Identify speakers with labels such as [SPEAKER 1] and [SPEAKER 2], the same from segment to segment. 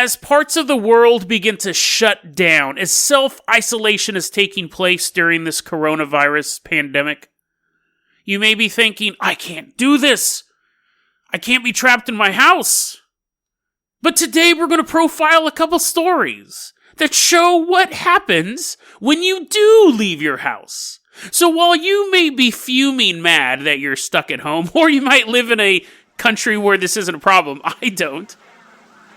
[SPEAKER 1] as parts of the world begin to shut down, as self-isolation is taking place during this coronavirus pandemic, you may be thinking, I can't do this. I can't be trapped in my house. But today we're going to profile a couple stories that show what happens when you do leave your house. So while you may be fuming mad that you're stuck at home, or you might live in a country where this isn't a problem, I don't.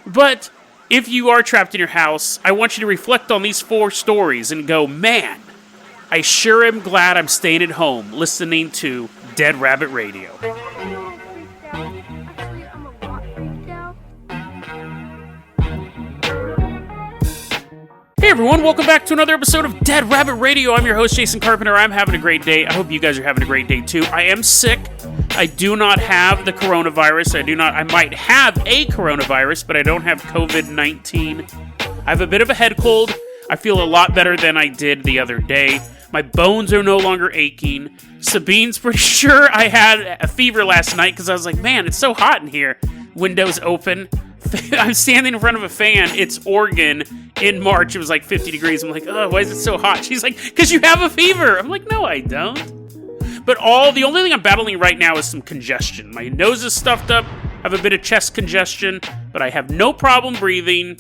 [SPEAKER 1] But if you are trapped in your house, I want you to reflect on these 4 stories and go, man, I sure am glad I'm staying at home listening to Dead Rabbit Radio. Hey everyone, welcome back to another episode of Dead Rabbit Radio. I'm your host, Jason Carpenter. I'm having a great day. I hope you guys are having a great day too. I am sick. I do not have the coronavirus. I might have a coronavirus, but I don't have COVID-19. I have a bit of a head cold. I feel a lot better than I did the other day. My bones are no longer aching. Sabine's pretty sure I had a fever last night because I was like, man, it's so hot in here. Windows open. I'm standing in front of a fan. It's Oregon in March. It was like 50 degrees. I'm like, oh, why is it so hot? She's like, because you have a fever. I'm like, no, I don't. But the only thing I'm battling right now is some congestion. My nose is stuffed up. I have a bit of chest congestion, but I have no problem breathing.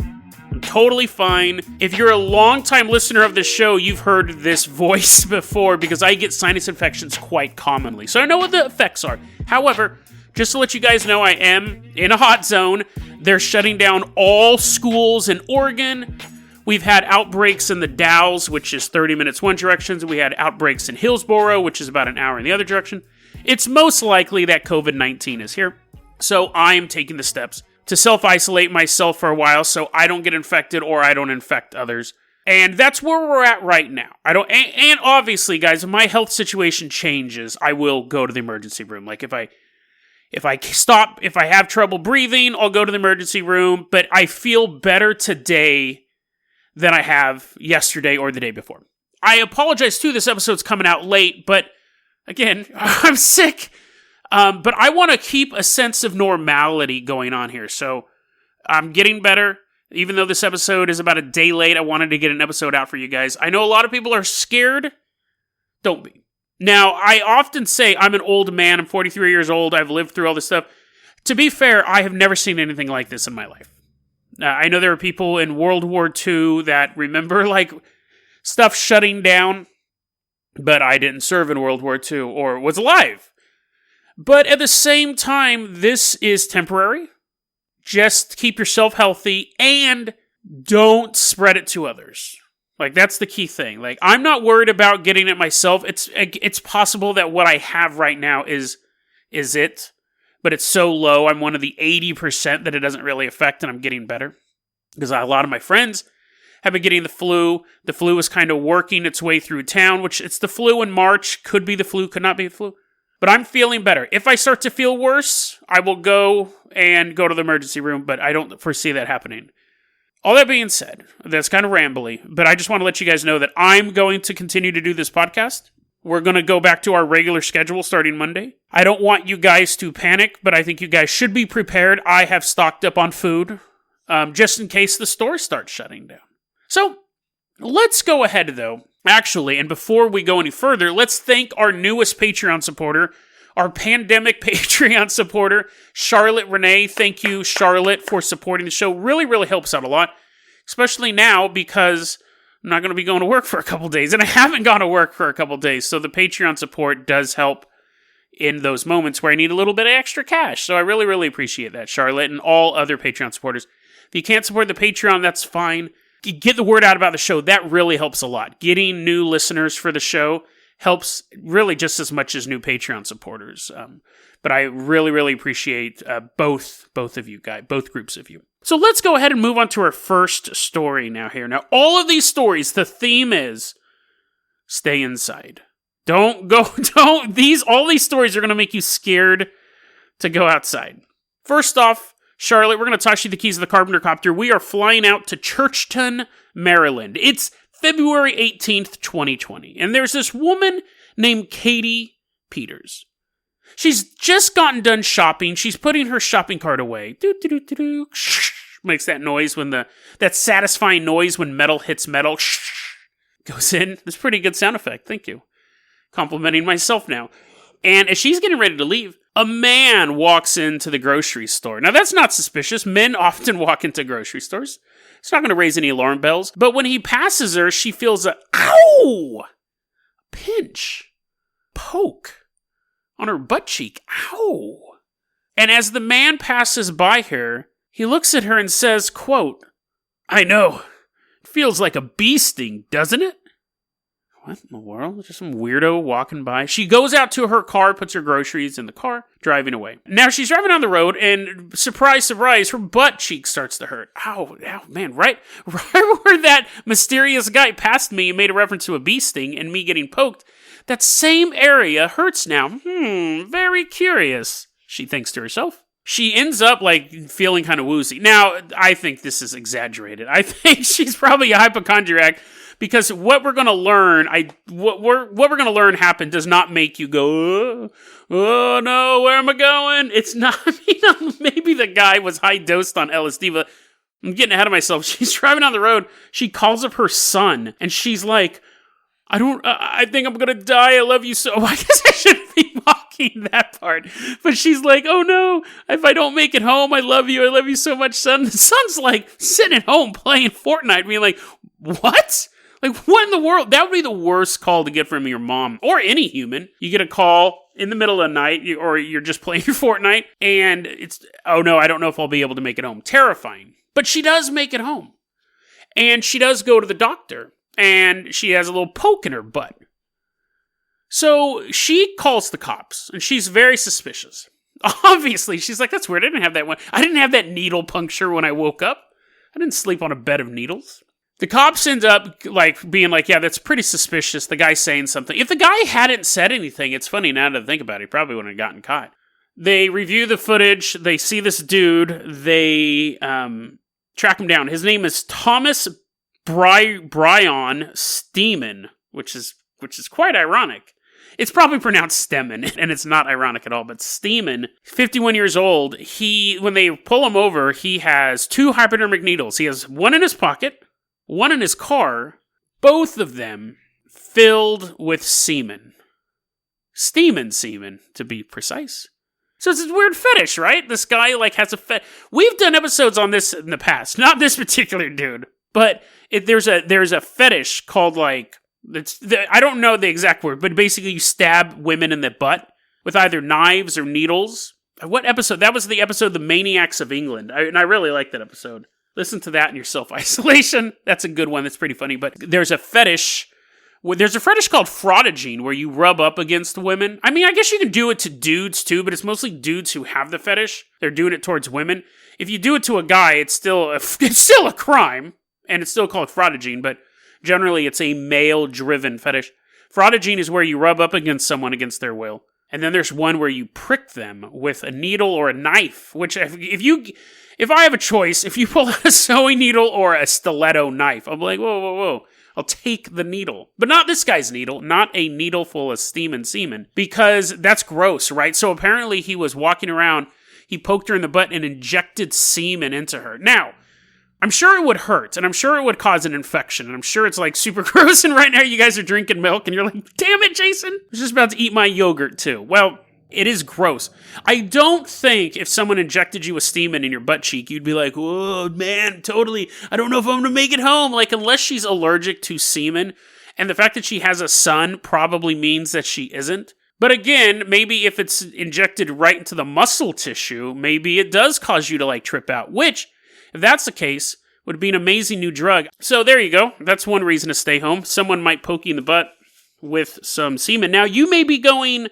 [SPEAKER 1] I'm totally fine. If you're a long-time listener of this show, you've heard this voice before because I get sinus infections quite commonly. So I know what the effects are. However, just to let you guys know, I am in a hot zone. They're shutting down all schools in Oregon. We've had outbreaks in the Dalles, which is 30 minutes one direction. We had outbreaks in Hillsboro, which is about an hour in the other direction. It's most likely that COVID-19 is here. So I'm taking the steps to self-isolate myself for a while so I don't get infected or I don't infect others. And that's where we're at right now. And obviously, guys, if my health situation changes, I will go to the emergency room. Like if I have trouble breathing, I'll go to the emergency room, but I feel better today than I have yesterday or the day before. I apologize too, this episode's coming out late, but again, I'm sick. But I want to keep a sense of normality going on here, so I'm getting better. Even though this episode is about a day late, I wanted to get an episode out for you guys. I know a lot of people are scared. Don't be. Now, I often say I'm an old man. I'm 43 years old. I've lived through all this stuff. To be fair, I have never seen anything like this in my life. I know there are people in World War II that remember, stuff shutting down, but I didn't serve in World War II or was alive. But at the same time, this is temporary. Just keep yourself healthy and don't spread it to others. That's the key thing. I'm not worried about getting it myself. It's possible that what I have right now is it, but it's so low. I'm one of the 80% that it doesn't really affect, and I'm getting better. Because a lot of my friends have been getting the flu. The flu is kind of working its way through town, which it's the flu in March. Could be the flu, could not be the flu. But I'm feeling better. If I start to feel worse, I will go to the emergency room, but I don't foresee that happening. All that being said, that's kind of rambly, but I just want to let you guys know that I'm going to continue to do this podcast. We're going to go back to our regular schedule starting Monday. I don't want you guys to panic, but I think you guys should be prepared. I have stocked up on food, just in case the store starts shutting down. So, let's go ahead, though. Actually, and before we go any further, let's thank our newest Patreon supporter, our pandemic Patreon supporter, Charlotte Renee. Thank you, Charlotte, for supporting the show. Really, really helps out a lot, especially now because I'm not going to be going to work for a couple days, and I haven't gone to work for a couple days, so the Patreon support does help in those moments where I need a little bit of extra cash. So I really, really appreciate that, Charlotte, and all other Patreon supporters. If you can't support the Patreon, that's fine. Get the word out about the show. That really helps a lot. Getting new listeners for the show helps really just as much as new Patreon supporters. But I really, really appreciate both of you guys, both groups of you. So let's go ahead and move on to our first story now here. Now, all of these stories, the theme is stay inside. All these stories are going to make you scared to go outside. First off, Charlotte, we're going to toss you the keys of the Carpenter copter. We are flying out to Churchton, Maryland. It's February 18th, 2020. And there's this woman named Katie Peters. She's just gotten done shopping. She's putting her shopping cart away. makes that noise when that satisfying noise when metal hits metal. Goes in. That's a pretty good sound effect. Thank you. Complimenting myself now. And as she's getting ready to leave, a man walks into the grocery store. Now, that's not suspicious. Men often walk into grocery stores. It's not going to raise any alarm bells. But when he passes her, she feels a, ow! Pinch. Poke. On her butt cheek. Ow! And as the man passes by her, he looks at her and says, quote, "I know. It feels like a bee sting, doesn't it?" What in the world? Just some weirdo walking by. She goes out to her car, puts her groceries in the car, driving away. Now she's driving down the road, and surprise, surprise, her butt cheek starts to hurt. Ow, man, right where that mysterious guy passed me and made a reference to a bee sting and me getting poked, that same area hurts now. Very curious, she thinks to herself. She ends up, feeling kind of woozy. Now, I think this is exaggerated. I think she's probably a hypochondriac, because what we're going to learn, what we're going to learn happen does not make you go, oh no, where am I going? It's not, maybe the guy was high dosed on LSD, but I'm getting ahead of myself. She's driving down the road. She calls up her son, and she's like, I think I'm going to die. I love you so. I guess I shouldn't be mocking that part. But she's like, oh no, if I don't make it home, I love you. I love you so much, son. The son's sitting at home playing Fortnite, being like, what? What in the world? That would be the worst call to get from your mom or any human. You get a call in the middle of the night, or you're just playing your Fortnite, and it's, oh no, I don't know if I'll be able to make it home. Terrifying. But she does make it home. And she does go to the doctor, and she has a little poke in her butt. So she calls the cops, and she's very suspicious. Obviously, she's like, that's weird. I didn't have that one. I didn't have that needle puncture when I woke up. I didn't sleep on a bed of needles. The cops end up being like, yeah, that's pretty suspicious. The guy's saying something. If the guy hadn't said anything, it's funny now to think about it, he probably wouldn't have gotten caught. They review the footage. They see this dude. They track him down. His name is Thomas Bryan Semen, which is quite ironic. It's probably pronounced Stemen, and it's not ironic at all, but Semen, 51 years old, when they pull him over, he has 2 hypodermic needles. He has one in his pocket, one in his car, both of them filled with semen. Steaming semen, to be precise. So it's a weird fetish, right? This guy, has a We've done episodes on this in the past. Not this particular dude, but there's a fetish called, I don't know the exact word, but basically you stab women in the butt with either knives or needles. What episode? That was the episode, The Maniacs of England. And I really like that episode. Listen to that in your self-isolation. That's a good one. That's pretty funny. But there's a fetish. There's a fetish called fraudagine where you rub up against women. I mean, I guess you can do it to dudes too, but it's mostly dudes who have the fetish. They're doing it towards women. If you do it to a guy, it's still a crime, and it's still called fraudagine, but generally it's a male-driven fetish. Fraudagine is where you rub up against someone against their will. And then there's one where you prick them with a needle or a knife, which if I have a choice, if you pull out a sewing needle or a stiletto knife, I'm like, whoa. I'll take the needle. But not this guy's needle, not a needle full of steam and semen, because that's gross, right? So apparently he was walking around, he poked her in the butt and injected semen into her. Now, I'm sure it would hurt, and I'm sure it would cause an infection, and I'm sure it's super gross, and right now you guys are drinking milk, and you're like, damn it, Jason! I was just about to eat my yogurt, too. Well, it is gross. I don't think if someone injected you with semen in your butt cheek, you'd be like, whoa, man, totally, I don't know if I'm gonna make it home. Unless she's allergic to semen, and the fact that she has a son probably means that she isn't. But again, maybe if it's injected right into the muscle tissue, maybe it does cause you to trip out, which, if that's the case, would be an amazing new drug. So there you go. That's one reason to stay home. Someone might poke you in the butt with some semen. Now, you may be going,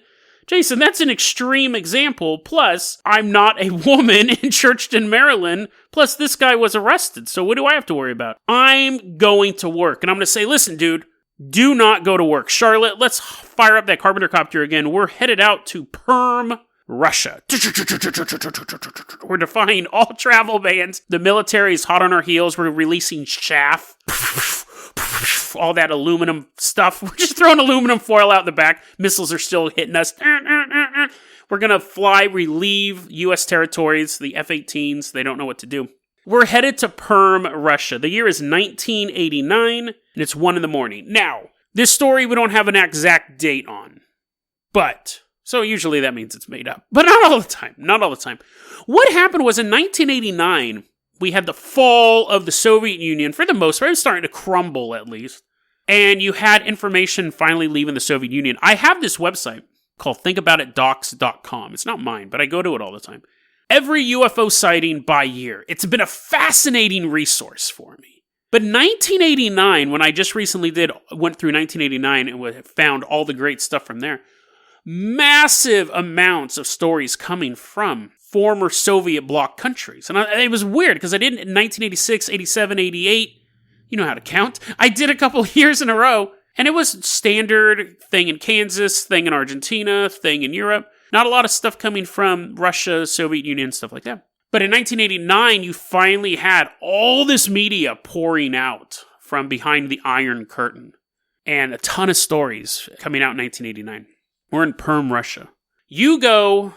[SPEAKER 1] Jason, that's an extreme example. Plus, I'm not a woman in Churchton, Maryland. Plus, this guy was arrested. So what do I have to worry about? I'm going to work. And I'm going to say, listen, dude, do not go to work. Charlotte, let's fire up that Carpenter copter again. We're headed out to Perm, Russia. We're defying all travel bans. The military is hot on our heels. We're releasing chaff. All that aluminum stuff. We're just throwing aluminum foil out the back. Missiles are still hitting us. We're going to relieve U.S. territories, the F-18s. They don't know what to do. We're headed to Perm, Russia. The year is 1989, and it's 1 a.m. Now, this story we don't have an exact date on, but, so usually that means it's made up. But not all the time, not all the time. What happened was in 1989, we had the fall of the Soviet Union, for the most part. It was starting to crumble, at least. And you had information finally leaving the Soviet Union. I have this website called thinkaboutitdocs.com. It's not mine, but I go to it all the time. Every UFO sighting by year. It's been a fascinating resource for me. But 1989, when I just recently went through 1989 and found all the great stuff from there, massive amounts of stories coming from former Soviet bloc countries. And it was weird because I did it in 1986, 87, 88. You know how to count. I did a couple years in a row, and it was standard thing in Kansas, thing in Argentina, thing in Europe. Not a lot of stuff coming from Russia, Soviet Union, stuff like that. But in 1989, you finally had all this media pouring out from behind the Iron Curtain. And a ton of stories coming out in 1989. We're in Perm, Russia. You go,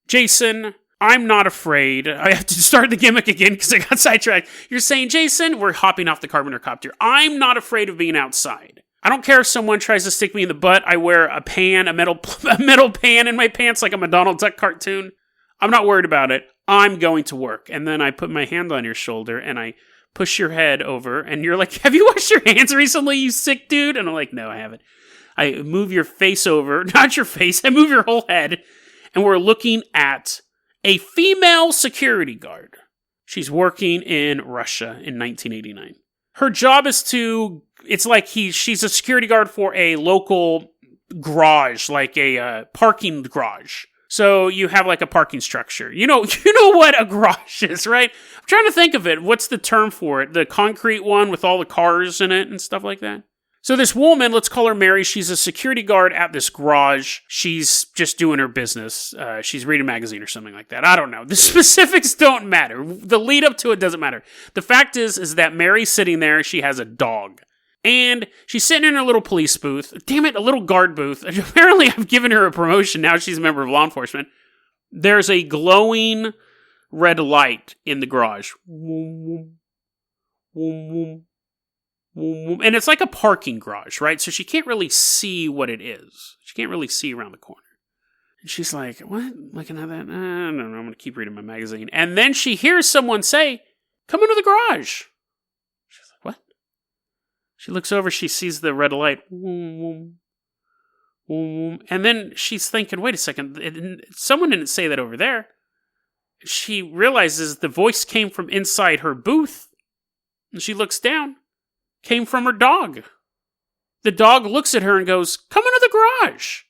[SPEAKER 1] Jason, I'm not afraid. I have to start the gimmick again because I got sidetracked. You're saying, Jason, we're hopping off the Carpenter copter. I'm not afraid of being outside. I don't care if someone tries to stick me in the butt. I wear a metal pan in my pants like I'm a Donald Duck cartoon. I'm not worried about it. I'm going to work. And then I put my hand on your shoulder and I push your head over. And you're like, have you washed your hands recently, you sick dude? And I'm like, no, I haven't. I move your face over. Not your face. I move your whole head. And we're looking at a female security guard. She's working in Russia in 1989. Her job is it's like she's a security guard for a local garage, like a parking garage. So you have like a parking structure. You know what a garage is, right? I'm trying to think of it. What's the term for it? The concrete one with all the cars in it and stuff like that? So this woman, let's call her Mary, she's a security guard at this garage. She's just doing her business. She's reading a magazine or something like that. I don't know. The specifics don't matter. The lead up to it doesn't matter. The fact is that Mary's sitting there. She has a dog. And she's sitting in her little police booth. Damn it, a little guard booth. Apparently I've given her a promotion. Now she's a member of law enforcement. There's a glowing red light in the garage. And it's like a parking garage, right? So she can't really see what it is. She can't really see around the corner. And she's like, what? Looking at that? I don't know. I'm going to keep reading my magazine. And then she hears someone say, come into the garage. She's like, what? She looks over. She sees the red light. And then she's thinking, wait a second. Someone didn't say that over there. She realizes the voice came from inside her booth. And she looks down. Came from her dog. The dog looks at her and goes, come into the garage.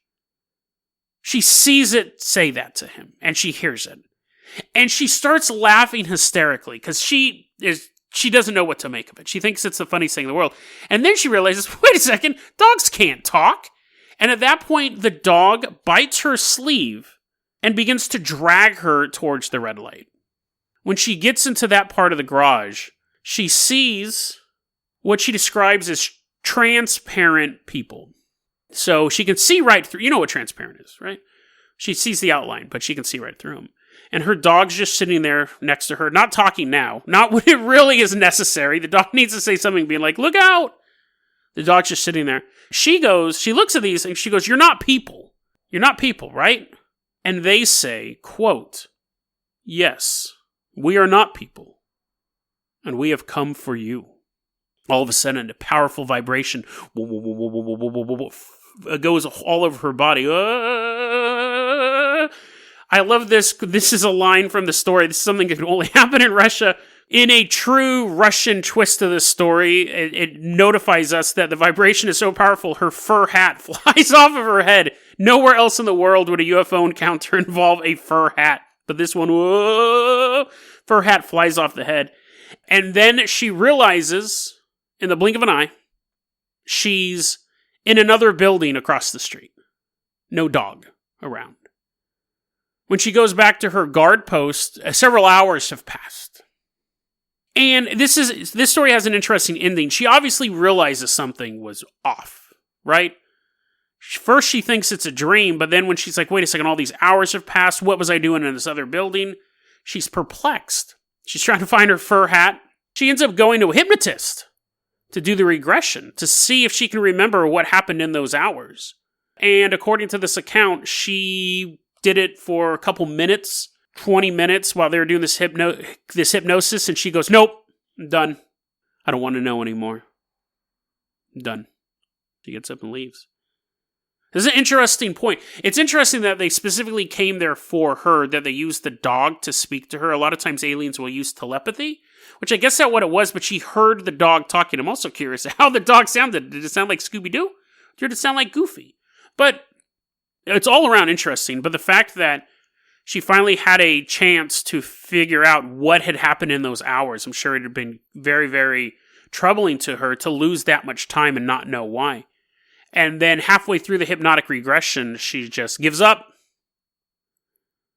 [SPEAKER 1] She sees it say that to him, and she hears it. And she starts laughing hysterically, because she doesn't know what to make of it. She thinks it's the funniest thing in the world. And then she realizes, wait a second, dogs can't talk. And at that point, the dog bites her sleeve and begins to drag her towards the red light. When she gets into that part of the garage, she sees what she describes as transparent people. So she can see right through. You know what transparent is, right? She sees the outline, but she can see right through them. And her dog's just sitting there next to her, not talking now. Not when it really is necessary. The dog needs to say something, being like, look out! The dog's just sitting there. She looks at these, and she goes, you're not people. You're not people, right? And they say, quote, yes, we are not people. And we have come for you. All of a sudden, a powerful vibration goes all over her body. I love this. This is a line from the story. This is something that can only happen in Russia. In a true Russian twist of the story, it notifies us that the vibration is so powerful, her fur hat flies off of her head. Nowhere else in the world would a UFO encounter involve a fur hat. But this one, fur hat flies off the head. And then she realizes, in the blink of an eye, she's in another building across the street. No dog around. When she goes back to her guard post, several hours have passed. And this story has an interesting ending. She obviously realizes something was off, right? First she thinks it's a dream, but then when she's like, wait a second, all these hours have passed, what was I doing in this other building? She's perplexed. She's trying to find her fur hat. She ends up going to a hypnotist to do the regression, to see if she can remember what happened in those hours. And according to this account, she did it for a couple minutes, 20 minutes, while they were doing this hypnosis, and she goes, nope, I'm done. I don't want to know anymore. I'm done. She gets up and leaves. This is an interesting point. It's interesting that they specifically came there for her, that they used the dog to speak to her. A lot of times aliens will use telepathy, which I guess that's what it was, but she heard the dog talking. I'm also curious how the dog sounded. Did it sound like Scooby-Doo? Or did it sound like Goofy? But it's all around interesting. But the fact that she finally had a chance to figure out what had happened in those hours, I'm sure it had been very, very troubling to her to lose that much time and not know why. And then halfway through the hypnotic regression, she just gives up.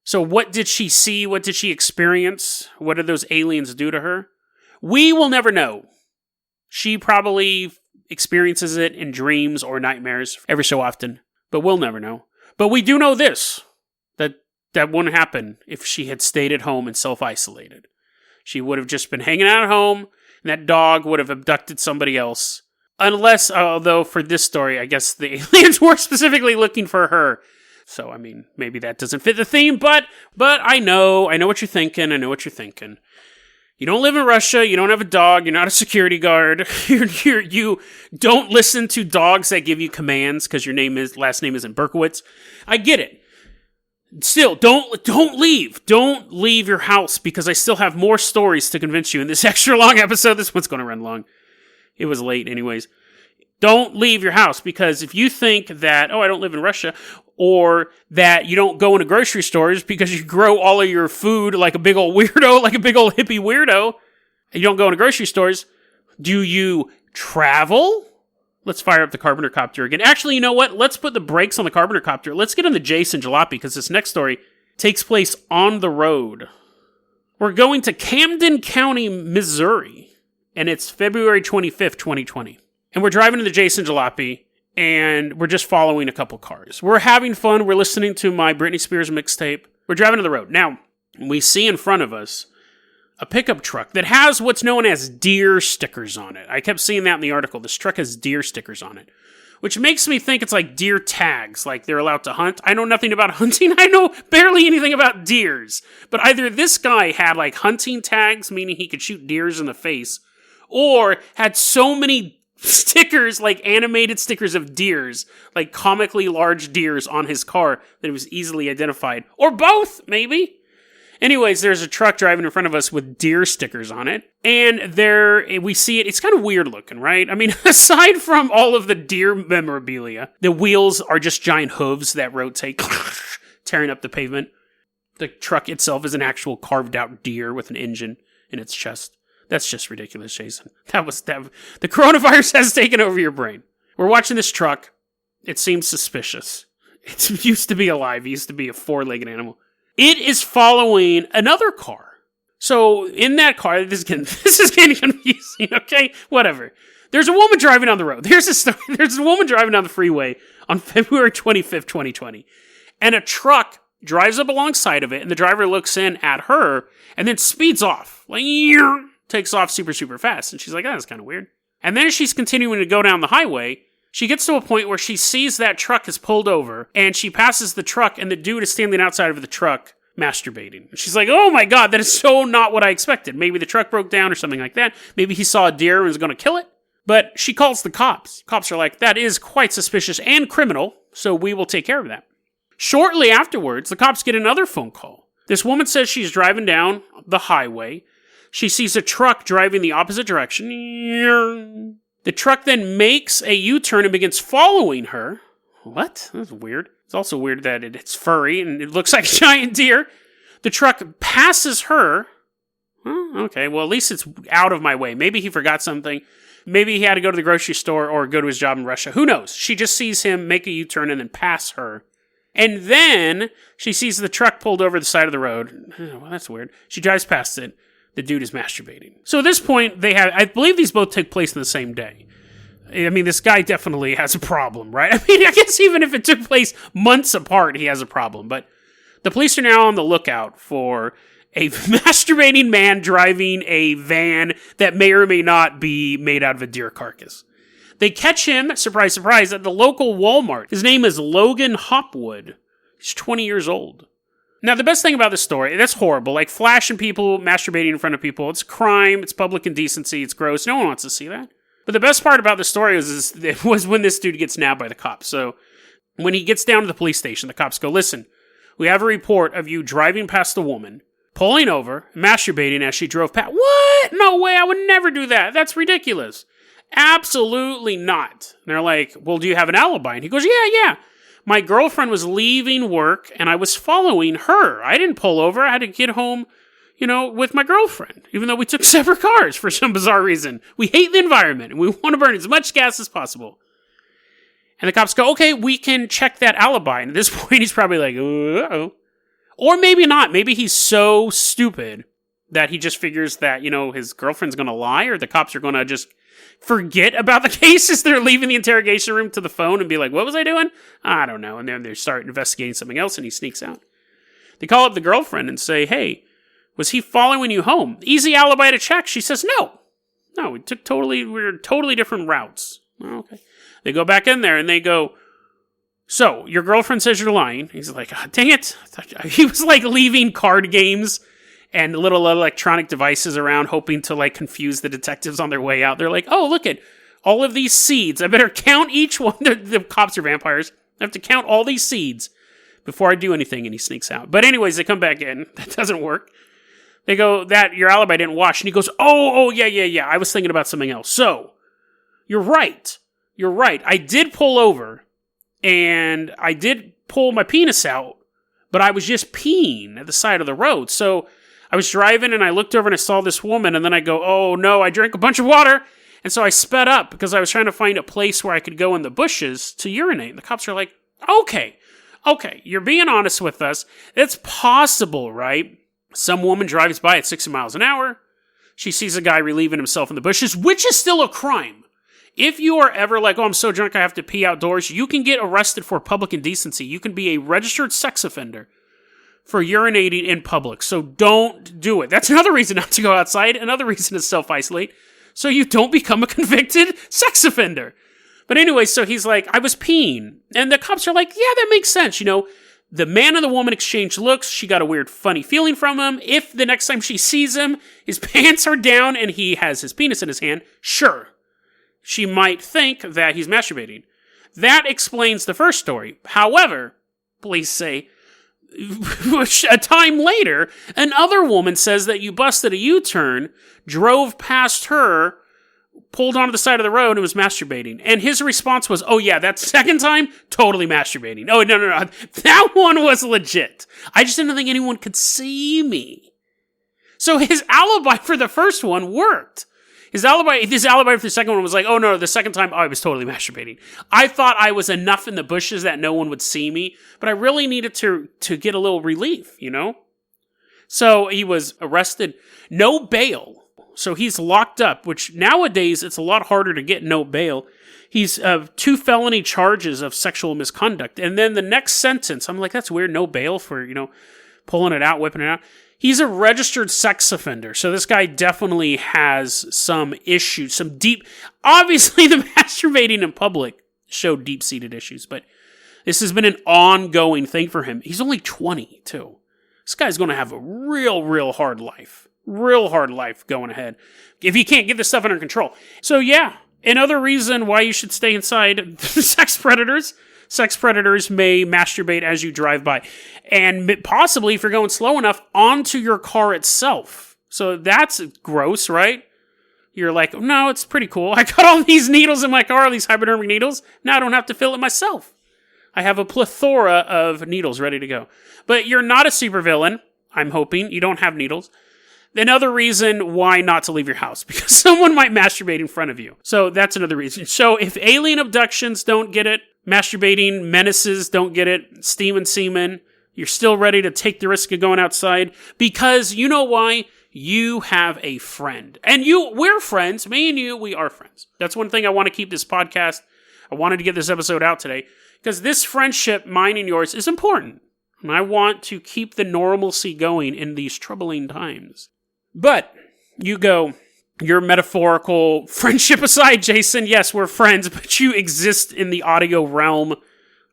[SPEAKER 1] So what did she see? What did she experience? What did those aliens do to her? We will never know. She probably experiences it in dreams or nightmares every so often, but we'll never know. But we do know this, that wouldn't happen if she had stayed at home and self-isolated. She would have just been hanging out at home, and that dog would have abducted somebody else. Unless, although for this story, I guess the aliens were specifically looking for her. So, I mean, maybe that doesn't fit the theme, but I know what you're thinking, You don't live in Russia, you don't have a dog, you're not a security guard, you don't listen to dogs that give you commands because your last name isn't Berkowitz. I get it. Still, don't leave. Don't leave your house, because I still have more stories to convince you in this extra long episode. This one's going to run long. It was late anyways. Don't leave your house, because if you think that, I don't live in Russia, or that you don't go into grocery stores because you grow all of your food like a big old weirdo, like a big old hippie weirdo, and you don't go into grocery stores, do you travel? Let's fire up the Carpenter copter again. Actually, you know what? Let's put the brakes on the Carpenter copter. Let's get on the Jason Jalopy, because this next story takes place on the road. We're going to Camden County, Missouri. And it's February 25th, 2020. And we're driving to the Jason Jalopy, and we're just following a couple cars. We're having fun. We're listening to my Britney Spears mixtape. We're driving to the road. Now, we see in front of us a pickup truck that has what's known as deer stickers on it. I kept seeing that in the article. This truck has deer stickers on it, which makes me think it's like deer tags, like they're allowed to hunt. I know nothing about hunting. I know barely anything about deers. But either this guy had like hunting tags, meaning he could shoot deers in the face, or had so many stickers, like animated stickers of deers, like comically large deers on his car that it was easily identified. Or both, maybe. Anyways, there's a truck driving in front of us with deer stickers on it. And there, we see it. It's kind of weird looking, right? I mean, aside from all of the deer memorabilia, the wheels are just giant hooves that rotate, tearing up the pavement. The truck itself is an actual carved out deer with an engine in its chest. That's just ridiculous, Jason. The coronavirus has taken over your brain. We're watching this truck. It seems suspicious. It used to be alive. It used to be a four-legged animal. It is following another car. So in that car, this is getting confusing, okay? Whatever. There's a woman driving on the road. There's a woman driving down the freeway on February 25th, 2020. And a truck drives up alongside of it, and the driver looks in at her, and then speeds off. Like, takes off super, super fast. And she's like, that's kind of weird. And then as she's continuing to go down the highway, she gets to a point where she sees that truck is pulled over, and she passes the truck, and the dude is standing outside of the truck masturbating. And she's like, oh my god, that is so not what I expected. Maybe the truck broke down or something like that. Maybe he saw a deer and was going to kill it. But she calls the cops. Cops are like, that is quite suspicious and criminal, so we will take care of that. Shortly afterwards, the cops get another phone call. This woman says she's driving down the highway. She sees a truck driving the opposite direction. The truck then makes a U-turn and begins following her. What? That's weird. It's also weird that it's furry and it looks like a giant deer. The truck passes her. Okay, well, at least it's out of my way. Maybe he forgot something. Maybe he had to go to the grocery store or go to his job in Russia. Who knows? She just sees him make a U-turn and then pass her. And then she sees the truck pulled over the side of the road. Well, that's weird. She drives past it. The dude is masturbating. So at this point, I believe these both took place in the same day. I mean, this guy definitely has a problem, right? I mean, I guess even if it took place months apart, he has a problem. But the police are now on the lookout for a masturbating man driving a van that may or may not be made out of a deer carcass. They catch him, surprise, surprise, at the local Walmart. His name is Logan Hopwood. He's 20 years old. Now, the best thing about this story, that's horrible. Like, flashing people, masturbating in front of people. It's a crime. It's public indecency. It's gross. No one wants to see that. But the best part about the story was when this dude gets nabbed by the cops. So, when he gets down to the police station, the cops go, listen, we have a report of you driving past the woman, pulling over, masturbating as she drove past. What? No way. I would never do that. That's ridiculous. Absolutely not. And they're like, well, do you have an alibi? And he goes, yeah. My girlfriend was leaving work, and I was following her. I didn't pull over. I had to get home, with my girlfriend, even though we took separate cars for some bizarre reason. We hate the environment, and we want to burn as much gas as possible. And the cops go, okay, we can check that alibi. And at this point, he's probably like, uh-oh. Or maybe not. Maybe he's so stupid that he just figures that, his girlfriend's going to lie, or the cops are going to just forget about the case as they're leaving the interrogation room to the phone and be like, what was I doing? I don't know. And then they start investigating something else and he sneaks out. They call up the girlfriend and say, hey, was he following you home? Easy alibi to check. She says, no, we were totally different routes. Oh, okay. They go back in there and they go, so your girlfriend says you're lying. He's like, oh, dang it. He was like leaving card games and little electronic devices around, hoping to confuse the detectives on their way out. They're like, oh, look at all of these seeds. I better count each one. The cops are vampires. I have to count all these seeds before I do anything, and he sneaks out. But anyways, they come back in. That doesn't work. They go, that your alibi didn't wash. And he goes, yeah. I was thinking about something else. So, you're right. I did pull over, and I did pull my penis out, but I was just peeing at the side of the road. So, I was driving and I looked over and I saw this woman, and then I go, oh no, I drank a bunch of water. And so I sped up because I was trying to find a place where I could go in the bushes to urinate. And the cops are like, okay, you're being honest with us. It's possible, right? Some woman drives by at 60 miles an hour. She sees a guy relieving himself in the bushes, which is still a crime. If you are ever like, oh, I'm so drunk I have to pee outdoors, you can get arrested for public indecency. You can be a registered sex offender for urinating in public. So don't do it. That's another reason not to go outside. Another reason to self-isolate. So you don't become a convicted sex offender. But anyway, so he's like, I was peeing. And the cops are like, yeah, that makes sense. The man and the woman exchange looks. She got a weird, funny feeling from him. If the next time she sees him, his pants are down and he has his penis in his hand, sure, she might think that he's masturbating. That explains the first story. However, police say, a time later, another woman says that you busted a U-turn, drove past her, pulled onto the side of the road, and was masturbating. And his response was, oh yeah, that second time, totally masturbating. Oh, no. That one was legit. I just didn't think anyone could see me. So his alibi for the first one worked. His alibi for the second one was like, oh no, the second time, I was totally masturbating. I thought I was enough in the bushes that no one would see me, but I really needed to get a little relief, So he was arrested. No bail. So he's locked up, which nowadays it's a lot harder to get no bail. He's 2 felony charges of sexual misconduct. And then the next sentence, I'm like, that's weird, no bail for, pulling it out, whipping it out. He's a registered sex offender, so this guy definitely has some issues, some deep... Obviously, the masturbating in public showed deep-seated issues, but this has been an ongoing thing for him. He's only 20, too. This guy's going to have a real hard life. Real hard life going ahead if he can't get this stuff under control. So, yeah, another reason why you should stay inside, sex predators... Sex predators may masturbate as you drive by. And possibly, if you're going slow enough, onto your car itself. So that's gross, right? You're like, no, it's pretty cool. I got all these needles in my car, these hypodermic needles. Now I don't have to fill it myself. I have a plethora of needles ready to go. But you're not a supervillain, I'm hoping. You don't have needles. Another reason why not to leave your house, because someone might masturbate in front of you. So that's another reason. So if alien abductions don't get it, masturbating menaces don't get it, steam and semen, you're still ready to take the risk of going outside, because you know why? You have a friend. And we're friends. Me and you, we are friends. That's one thing I want to keep this podcast. I wanted to get this episode out today, because this friendship, mine and yours, is important. And I want to keep the normalcy going in these troubling times. But you go, your metaphorical friendship aside, Jason, yes, we're friends, but you exist in the audio realm.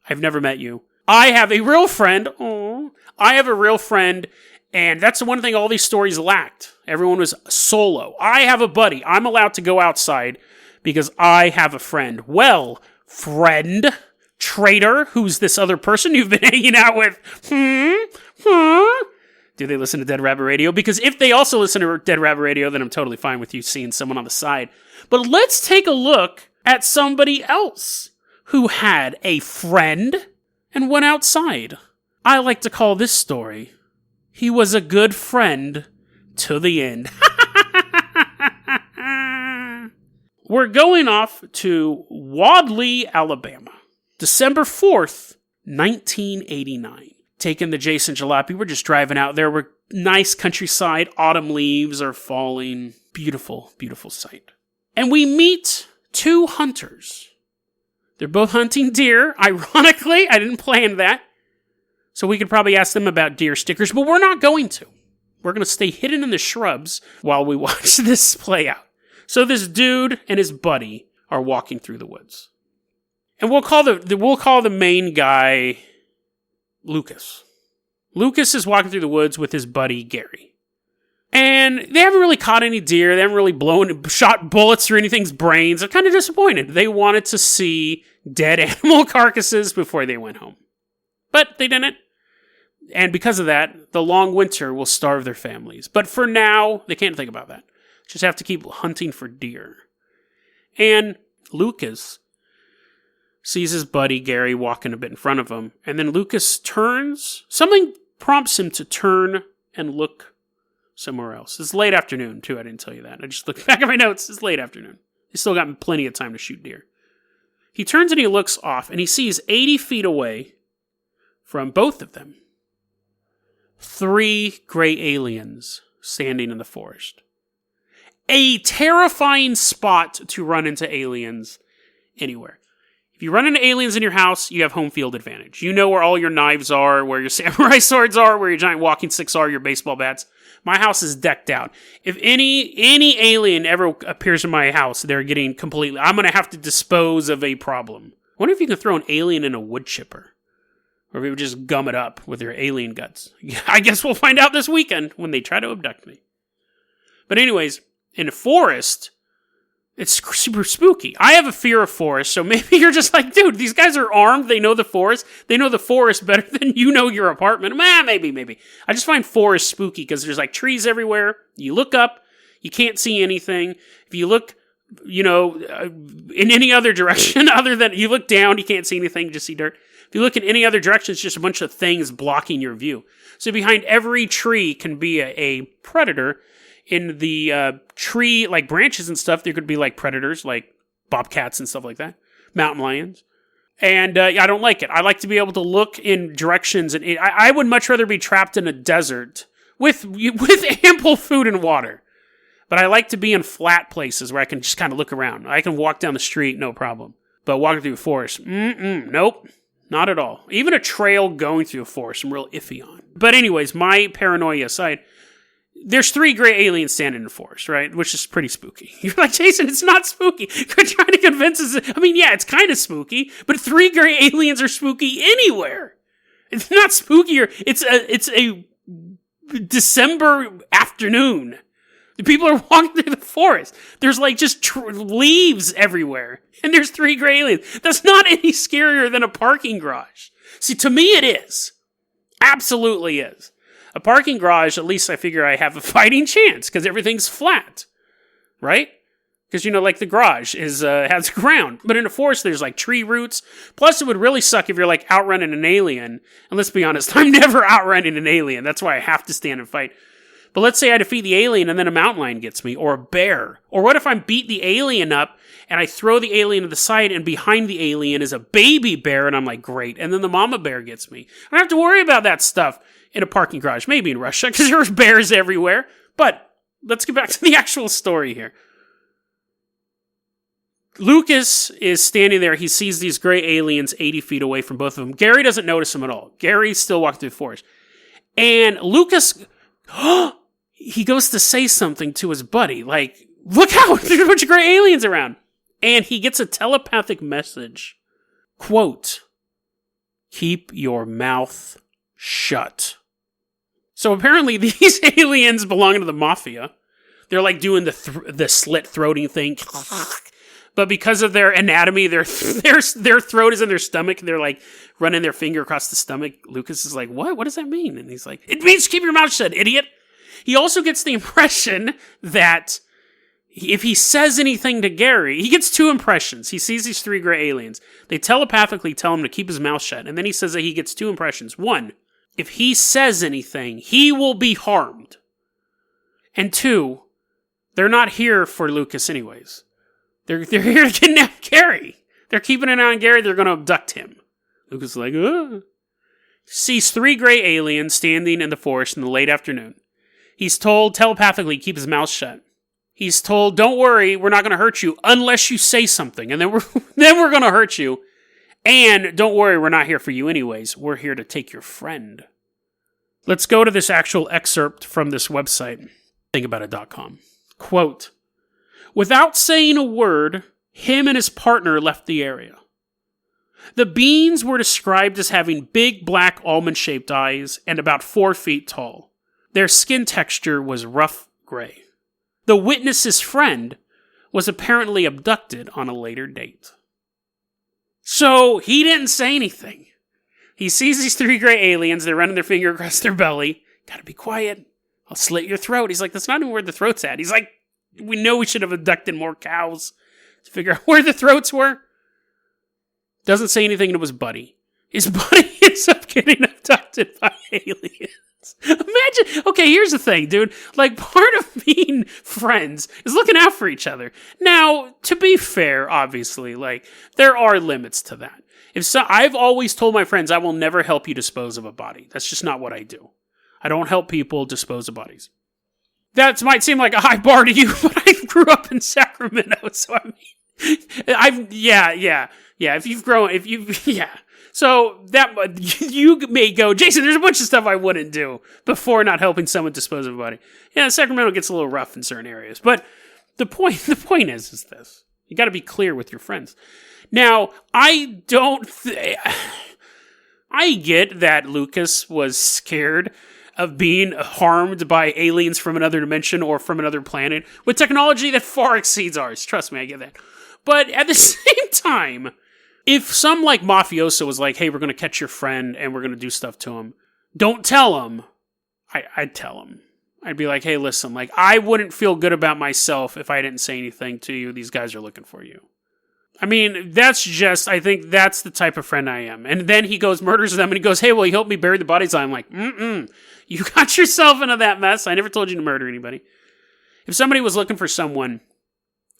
[SPEAKER 1] I've never met you. I have a real friend. Oh, I have a real friend, and that's the one thing all these stories lacked. Everyone was solo. I have a buddy. I'm allowed to go outside because I have a friend. Well, friend, traitor, who's this other person you've been hanging out with? Do they listen to Dead Rabbit Radio? Because if they also listen to Dead Rabbit Radio, then I'm totally fine with you seeing someone on the side. But let's take a look at somebody else who had a friend and went outside. I like to call this story, he was a good friend to the end. We're going off to Wadley, Alabama. December 4th, 1989. Taking the Jason Jalopy, we're just driving out there. We're nice countryside. Autumn leaves are falling. Beautiful, beautiful sight. And we meet two hunters. They're both hunting deer. Ironically, I didn't plan that. So we could probably ask them about deer stickers, but we're not going to. We're going to stay hidden in the shrubs while we watch this play out. So this dude and his buddy are walking through the woods. And we'll call the main guy Lucas. Lucas is walking through the woods with his buddy Gary. And they haven't really caught any deer. They haven't really shot bullets through anything's brains. They're kind of disappointed. They wanted to see dead animal carcasses before they went home. But they didn't. And because of that, the long winter will starve their families. But for now, they can't think about that. Just have to keep hunting for deer. And Lucas sees his buddy Gary walking a bit in front of him. And then Lucas turns. Something prompts him to turn and look somewhere else. It's late afternoon, too. I didn't tell you that. I just looked back at my notes. It's late afternoon. He's still got plenty of time to shoot deer. He turns and he looks off, and he sees 80 feet away from both of them 3 gray aliens standing in the forest. A terrifying spot to run into aliens anywhere. If you run into aliens in your house, you have home field advantage. You know where all your knives are, where your samurai swords are, where your giant walking sticks are, your baseball bats. My house is decked out. If any alien ever appears in my house, they're getting completely... I'm going to have to dispose of a problem. I wonder if you can throw an alien in a wood chipper. Or if you would just gum it up with your alien guts. I guess we'll find out this weekend when they try to abduct me. But anyways, in a forest, it's super spooky. I have a fear of forests, so maybe you're just like, dude, these guys are armed. They know the forest. They know the forest better than you know your apartment. Maybe. I just find forests spooky because there's like trees everywhere. You look up, you can't see anything. If you look, in any other direction other than you look down, you can't see anything, you just see dirt. If you look in any other direction, it's just a bunch of things blocking your view. So behind every tree can be a predator. In the tree, like branches and stuff, there could be like predators, like bobcats and stuff like that. Mountain lions. And I don't like it. I like to be able to look in directions. And I would much rather be trapped in a desert with ample food and water. But I like to be in flat places where I can just kind of look around. I can walk down the street, no problem. But walking through a forest, nope. Not at all. Even a trail going through a forest, I'm real iffy on. But anyways, my paranoia aside, there's 3 gray aliens standing in the forest, right? Which is pretty spooky. You're like, Jason, it's not spooky. You're trying to convince us. I mean, yeah, it's kind of spooky, but 3 gray aliens are spooky anywhere. It's not spookier. It's a December afternoon. The people are walking through the forest. There's like just leaves everywhere. And there's 3 gray aliens. That's not any scarier than a parking garage. See, to me it is. Absolutely is. A parking garage, at least I figure I have a fighting chance because everything's flat. Right? Because, like the garage has ground. But in a forest, there's like tree roots. Plus, it would really suck if you're like outrunning an alien. And let's be honest, I'm never outrunning an alien. That's why I have to stand and fight. But let's say I defeat the alien and then a mountain lion gets me, or a bear. Or what if I beat the alien up and I throw the alien to the side and behind the alien is a baby bear and I'm like, great. And then the mama bear gets me. I don't have to worry about that stuff in a parking garage. Maybe in Russia because there's bears everywhere. But let's get back to the actual story here. Lucas is standing there. He sees these gray aliens 80 feet away from both of them. Gary doesn't notice them at all. Gary's still walking through the forest. And Lucas, he goes to say something to his buddy. Like, look out, there's a bunch of gray aliens around. And he gets a telepathic message. Quote, keep your mouth shut. So apparently these aliens belong to the mafia. They're like doing the slit throating thing. But because of their anatomy, their throat is in their stomach, and they're like running their finger across the stomach. Lucas is like, what? What does that mean? And he's like, it means keep your mouth shut, idiot. He also gets the impression that if he says anything to Gary, he gets two impressions. He sees these three gray aliens. They telepathically tell him to keep his mouth shut. And then he says that he gets two impressions. One, if he says anything, he will be harmed. And two, they're not here for Lucas anyways. They're here to kidnap Gary. They're keeping an eye on Gary. They're going to abduct him. Lucas is like, ugh. Sees three gray aliens standing in the forest in the late afternoon. He's told telepathically keep his mouth shut. He's told, don't worry, we're not going to hurt you unless you say something. And then we're going to hurt you. And don't worry, we're not here for you anyways. We're here to take your friend. Let's go to this actual excerpt from this website, thinkaboutit.com. Quote, without saying a word, him and his partner left the area. The beings were described as having big black almond-shaped eyes and about 4 feet tall. Their skin texture was rough gray. The witness's friend was apparently abducted on a later date. So, he didn't say anything. He sees these three gray aliens, they're running their finger across their belly. Gotta be quiet. I'll slit your throat. He's like, that's not even where the throat's at. He's like, we know we should have abducted more cows to figure out where the throats were. Doesn't say anything to his buddy. His buddy ends up getting abducted by aliens. Imagine, okay, here's the thing, dude. Like, part of being friends is looking out for each other. Now, to be fair, obviously, like, there are limits to that. I've always told my friends, I will never help you dispose of a body. That's just not what I do. I don't help people dispose of bodies. That might seem like a high bar to you, but I grew up in Sacramento, so I mean, So that you may go, Jason, there's a bunch of stuff I wouldn't do before not helping someone dispose of a body. Yeah, Sacramento gets a little rough in certain areas, but the point is this: you got to be clear with your friends. Now, I get that Lucas was scared of being harmed by aliens from another dimension or from another planet with technology that far exceeds ours. Trust me, I get that. But at the same time, if some like mafioso was like, hey, we're going to catch your friend and we're going to do stuff to him, don't tell him. I'd tell him. I'd be like, hey, listen, like, I wouldn't feel good about myself if I didn't say anything to you. These guys are looking for you. I mean, I think that's the type of friend I am. And then he goes, murders them, and he goes, hey, will you help me bury the bodies? I'm like, you got yourself into that mess. I never told you to murder anybody. If somebody was looking for someone,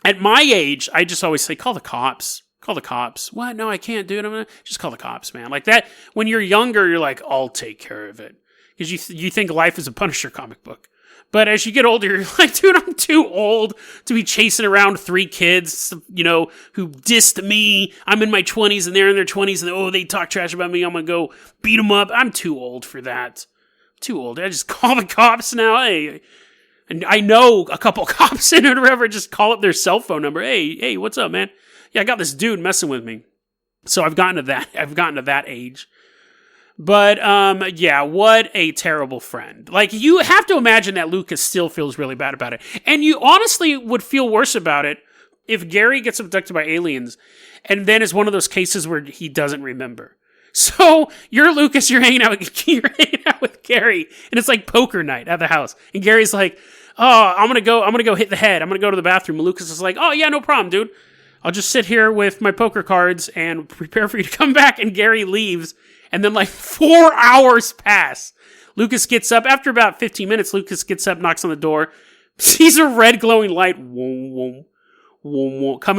[SPEAKER 1] at my age, I just always say, call the cops. Call the cops. What? No, I can't do it. I'm gonna just call the cops, man. Like that, when you're younger, you're like, I'll take care of it. Because you think life is a Punisher comic book. But as you get older, you're like, dude, I'm too old to be chasing around 3 kids, who dissed me. I'm in my 20s and they're in their 20s and they talk trash about me. I'm going to go beat them up. I'm too old for that. Too old. I just call the cops now. Hey, and I know a couple cops in it or whatever. Just call up their cell phone number. Hey, what's up, man? Yeah, I got this dude messing with me. So I've gotten to that. I've gotten to that age. But, what a terrible friend. Like, you have to imagine that Lucas still feels really bad about it. And you honestly would feel worse about it if Gary gets abducted by aliens and then is one of those cases where he doesn't remember. So, you're Lucas, you're hanging out with Gary, and it's like poker night at the house. And Gary's like, oh, I'm gonna go hit the head. I'm gonna go to the bathroom. And Lucas is like, oh, yeah, no problem, dude. I'll just sit here with my poker cards and prepare for you to come back. And Gary leaves. And then 4 hours pass. Lucas gets up. After about 15 minutes, Lucas gets up, knocks on the door, sees a red glowing light coming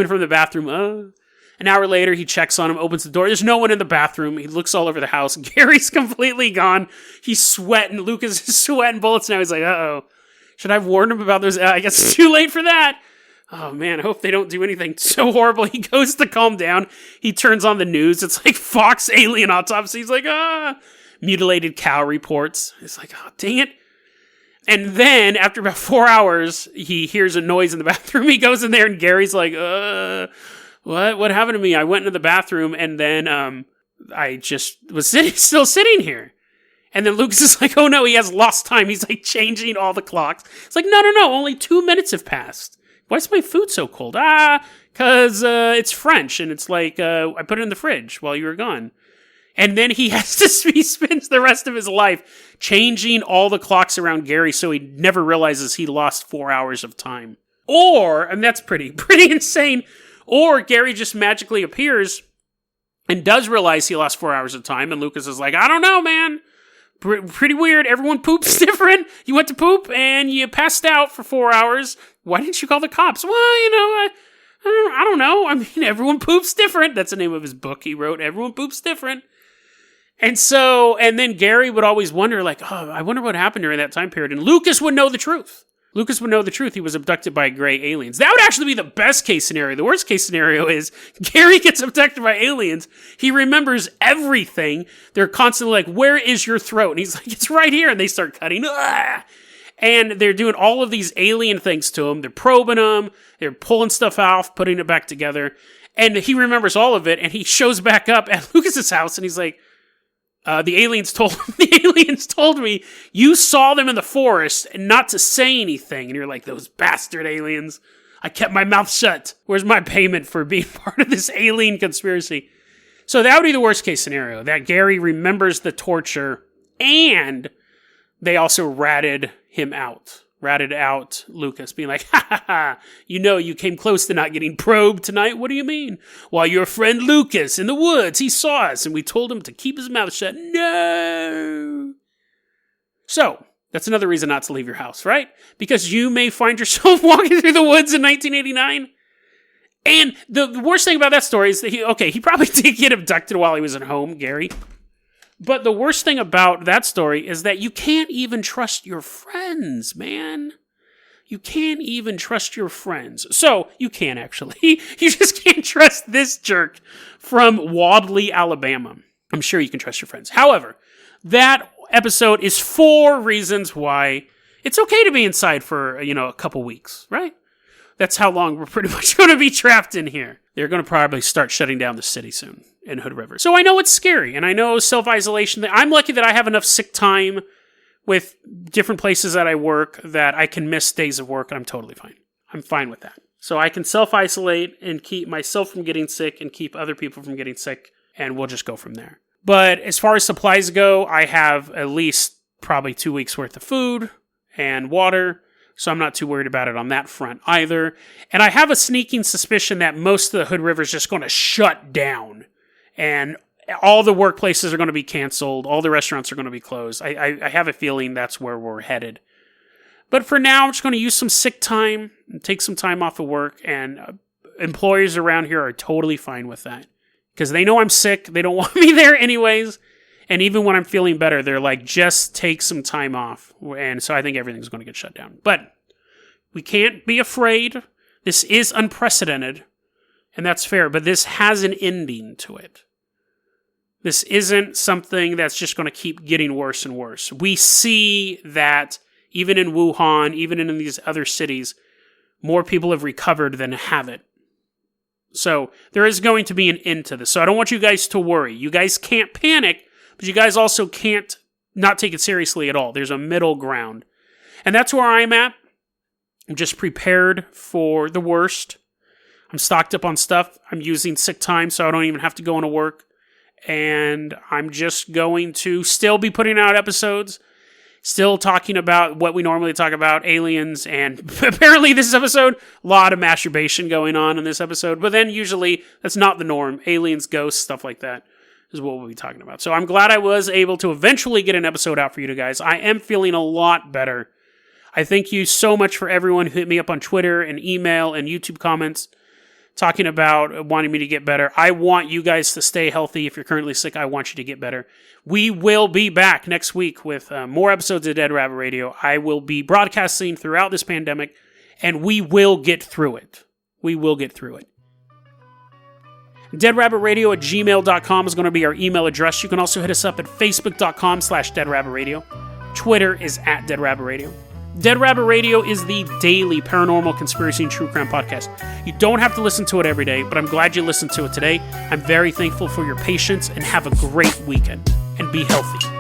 [SPEAKER 1] from the bathroom. An hour later, he checks on him, opens the door. There's no one in the bathroom. He looks all over the house. Gary's completely gone. He's sweating. Lucas is sweating bullets now. He's like, uh-oh. Should I have warned him about those? I guess it's too late for that. oh man, I hope they don't do anything so horrible. He goes to calm down. He turns on the news. It's like Fox alien autopsy. He's like, mutilated cow reports. It's like, oh, dang it. And then after about 4 hours, he hears a noise in the bathroom. He goes in there and Gary's like, what happened to me? I went into the bathroom and then, I just was still sitting here. And then Lucas is like, oh no, he has lost time. He's like changing all the clocks. It's like, no, only 2 minutes have passed. Why is my food so cold? Because it's French, and it's like, I put it in the fridge while you were gone. And then he spends the rest of his life changing all the clocks around Gary so he never realizes he lost 4 hours of time. Or, and that's pretty insane, or Gary just magically appears and does realize he lost 4 hours of time, and Lucas is like, I don't know, man. Pretty weird. Everyone poops different. You went to poop and you passed out for 4 hours. Why didn't you call the cops? Well, I don't know. I mean, everyone poops different. That's the name of his book he wrote. Everyone poops different. And then Gary would always wonder, like, oh, I wonder what happened during that time period. And Lucas would know the truth. He was abducted by gray aliens. That would actually be the best case scenario. The worst case scenario is Gary gets abducted by aliens. He remembers everything. They're constantly like, where is your throat? And he's like, it's right here. And they start cutting. And they're doing all of these alien things to him. They're probing him. They're pulling stuff off, putting it back together. And he remembers all of it. And he shows back up at Lucas's house. And he's like, the aliens told me you saw them in the forest and not to say anything. And you're like, those bastard aliens. I kept my mouth shut. Where's my payment for being part of this alien conspiracy? So that would be the worst case scenario, that Gary remembers the torture and they also ratted out Lucas, being like, you came close to not getting probed tonight. What do you mean? Well, your friend Lucas in the woods, he saw us and we told him to keep his mouth shut. No. So, that's another reason not to leave your house, right? Because you may find yourself walking through the woods in 1989. And the worst thing about that story is that he probably did get abducted while he was at home, Gary. But the worst thing about that story is that you can't even trust your friends, man. You can't even trust your friends. So, you can actually. You just can't trust this jerk from Wadley, Alabama. I'm sure you can trust your friends. However, that episode is 4 reasons why it's okay to be inside for, a couple weeks, right? That's how long we're pretty much going to be trapped in here. They're going to probably start shutting down the city soon in Hood River. So I know it's scary, and I know self-isolation. I'm lucky that I have enough sick time with different places that I work that I can miss days of work, and I'm totally fine. I'm fine with that. So I can self-isolate and keep myself from getting sick and keep other people from getting sick, and we'll just go from there. But as far as supplies go, I have at least probably 2 weeks worth of food and water, so I'm not too worried about it on that front either. And I have a sneaking suspicion that most of the Hood River is just going to shut down. And all the workplaces are going to be canceled. All the restaurants are going to be closed. I have a feeling that's where we're headed. But for now, I'm just going to use some sick time and take some time off of work. And employers around here are totally fine with that. Because they know I'm sick. They don't want me there anyways. And even when I'm feeling better, they're like, just take some time off. And so I think everything's going to get shut down. But we can't be afraid. This is unprecedented. And that's fair. But this has an ending to it. This isn't something that's just going to keep getting worse and worse. We see that even in Wuhan, even in these other cities, more people have recovered than have it. So there is going to be an end to this. So I don't want you guys to worry. You guys can't panic, but you guys also can't not take it seriously at all. There's a middle ground. And that's where I'm at. I'm just prepared for the worst. I'm stocked up on stuff. I'm using sick time so I don't even have to go into work. And I'm just going to still be putting out episodes. Still talking about what we normally talk about, aliens, and apparently this episode, a lot of masturbation going on in this episode. But then usually that's not the norm. Aliens, ghosts, stuff like that is what we'll be talking about. So I'm glad I was able to eventually get an episode out for you guys. I am feeling a lot better. I thank you so much for everyone who hit me up on Twitter and email and YouTube comments talking about wanting me to get better. I want you guys to stay healthy. If you're currently sick, I want you to get better. We will be back next week with more episodes of Dead Rabbit Radio. I will be broadcasting throughout this pandemic And we will get through it. We will get through it. DeadRabbitRadio@gmail.com is going to be our email address. You can also hit us up at Facebook.com/DeadRabbitRadio. Twitter is @DeadRabbitRadio. Dead Rabbit Radio is the daily paranormal conspiracy and true crime podcast. You don't have to listen to it every day, but I'm glad you listened to it today. I'm very thankful for your patience, and have a great weekend. And be healthy.